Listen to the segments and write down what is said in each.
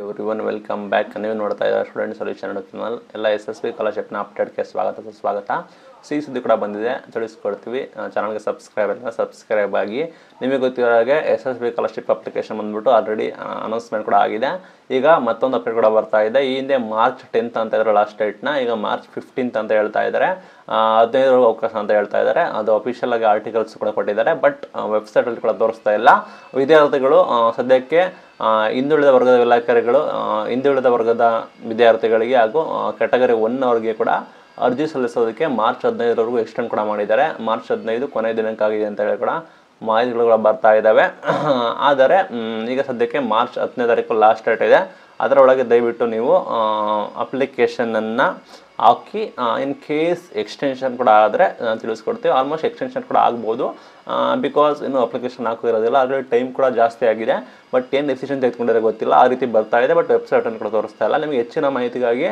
Everyone welcome back. ನೀವು ನೋಡ್ತಾ ಇದ್ದಾರೆ ಸ್ಟೂಡೆಂಟ್ ಸೊಲ್ಯೂಷನ್ ಚಾನಲ್. ಎಲ್ಲ SSB ಸ್ಕಾಲರ್ಶಿಪ್ನ ಅಪ್ಡೇಟ್ಗೆ ಸ್ವಾಗತ. ಸಿ ಸುದ್ದಿ ಕೂಡ ಬಂದಿದೆ, ತಿಳಿಸ್ಕೊಡ್ತೀವಿ. ಚಾನಲ್ಗೆ ಸಬ್ಸ್ಕ್ರೈಬ್ ಆಗಿ. ನಿಮಗೆ ಗೊತ್ತಿರೋ ಹಾಗೆ SSB ಸ್ಕಾಲರ್ಶಿಪ್ ಅಪ್ಲಿಕೇಶನ್ ಬಂದ್ಬಿಟ್ಟು ಆಲ್ರೆಡಿ ಅನೌನ್ಸ್ಮೆಂಟ್ ಕೂಡ ಆಗಿದೆ. ಈಗ ಮತ್ತೊಂದು ಅಪ್ಡೇಟ್ ಕೂಡ ಬರ್ತಾ ಇದೆ. ಈ ಹಿಂದೆ ಮಾರ್ಚ್ 10th ಅಂತ ಇದ್ದಾರೆ ಲಾಸ್ಟ್ ಡೇಟ್ನ, ಈಗ ಮಾರ್ಚ್ 15th ಅಂತ ಹೇಳ್ತಾ ಇದ್ದಾರೆ. 15 ಅವಕಾಶ ಅಂತ ಹೇಳ್ತಾ ಇದ್ದಾರೆ. ಅದು ಅಫಿಷಿಯಲ್ ಆಗಿ ಆರ್ಟಿಕಲ್ಸ್ ಕೂಡ ಕೊಟ್ಟಿದ್ದಾರೆ, ಬಟ್ ವೆಬ್ಸೈಟಲ್ಲಿ ಕೂಡ ತೋರಿಸ್ತಾ ಇಲ್ಲ. ವಿದ್ಯಾರ್ಥಿಗಳು ಸದ್ಯಕ್ಕೆ ಹಿಂದುಳಿದ ವರ್ಗದ ಹಿಂದುಳಿದ ವರ್ಗದ ವಿದ್ಯಾರ್ಥಿಗಳಿಗೆ ಹಾಗೂ ಕ್ಯಾಟಗರಿ 1 ಅವರಿಗೆ ಕೂಡ ಅರ್ಜಿ ಸಲ್ಲಿಸೋದಕ್ಕೆ ಮಾರ್ಚ್ 15ರವರೆಗೂ ಎಕ್ಸ್ಟೆಂಡ್ ಕೂಡ ಮಾಡಿದ್ದಾರೆ. ಮಾರ್ಚ್ 15 ಕೊನೆಯ ದಿನಾಂಕ ಆಗಿದೆ ಅಂತ ಹೇಳಿ ಕೂಡ ಮಾಹಿತಿಗಳು ಕೂಡ ಬರ್ತಾ ಇದ್ದಾವೆ. ಆದರೆ ಈಗ ಸದ್ಯಕ್ಕೆ ಮಾರ್ಚ್ 10ನೇ ತಾರೀಕು ಲಾಸ್ಟ್ ಡೇಟ್ ಇದೆ. ಅದರೊಳಗೆ ದಯವಿಟ್ಟು ನೀವು ಅಪ್ಲಿಕೇಶನನ್ನು ಹಾಕಿ, ಇನ್ ಕೇಸ್ ಎಕ್ಸ್ಟೆನ್ಷನ್ ಕೂಡ ಆದರೆ ತಿಳಿಸ್ಕೊಡ್ತೀವಿ. ಆಲ್ಮೋಸ್ಟ್ ಎಕ್ಸ್ಟೆನ್ಷನ್ ಕೂಡ ಆಗ್ಬೋದು, ಬಿಕಾಸ್ ಇನ್ನೂ ಅಪ್ಲಿಕೇಶನ್ ಹಾಕೋದಿರೋದಿಲ್ಲ. ಆಲ್ರೆಡಿ ಟೈಮ್ ಕೂಡ ಜಾಸ್ತಿ ಆಗಿದೆ, ಬಟ್ ಏನು ಡಿಸಿಷನ್ ತೆಗೆದುಕೊಂಡಿರೋ ಗೊತ್ತಿಲ್ಲ. ಆ ರೀತಿ ಬರ್ತಾ ಇದೆ, ಬಟ್ ವೆಬ್ಸೈಟನ್ನು ಕೂಡ ತೋರಿಸ್ತಾ ಇಲ್ಲ. ನಿಮಗೆ ಹೆಚ್ಚಿನ ಮಾಹಿತಿಗಾಗಿ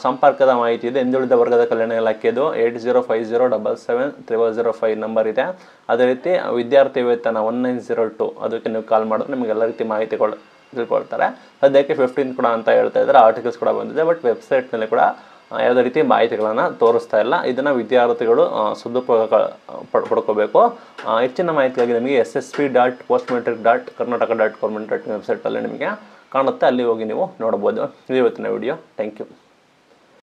ಸಂಪರ್ಕದ ಮಾಹಿತಿ ಇದೆ. ಹಿಂದುಳಿದ ವರ್ಗದ ಕಲ್ಯಾಣ ಇಲಾಖೆದು 8050770005 ನಂಬರ್ ಇದೆ. ಅದೇ ರೀತಿ ವಿದ್ಯಾರ್ಥಿ ವೇತನ 1902 ಅದಕ್ಕೆ ನೀವು ಕಾಲ್ ಮಾಡಿದ್ರೆ ನಿಮಗೆ ಎಲ್ಲ ರೀತಿ ಮಾಹಿತಿಗಳು ತಿಳ್ಕೊಳ್ತಾರೆ. ಸದ್ಯಕ್ಕೆ 15 ಕೂಡ ಅಂತ ಹೇಳ್ತಾ ಇದ್ದಾರೆ. ಆರ್ಟಿಕಲ್ಸ್ ಕೂಡ ಬಂದಿದೆ, ಬಟ್ ವೆಬ್ಸೈಟ್ನಲ್ಲಿ ಕೂಡ ಯಾವುದೇ ರೀತಿ ಮಾಹಿತಿಗಳನ್ನು ತೋರಿಸ್ತಾ ಇಲ್ಲ. ಇದನ್ನು ವಿದ್ಯಾರ್ಥಿಗಳು ಸದುಪಯೋಗ ಪಡ್ಕೋಬೇಕು. ಹೆಚ್ಚಿನ ಮಾಹಿತಿಗಾಗಿ ನಿಮಗೆ ssp.postmetric.karnataka.government.in ವೆಬ್ಸೈಟಲ್ಲಿ ನಿಮಗೆ ಕಾಣುತ್ತೆ, ಅಲ್ಲಿ ಹೋಗಿ ನೀವು ನೋಡ್ಬೋದು. ಇದು ಇವತ್ತಿನ ವಿಡಿಯೋ. Thank you.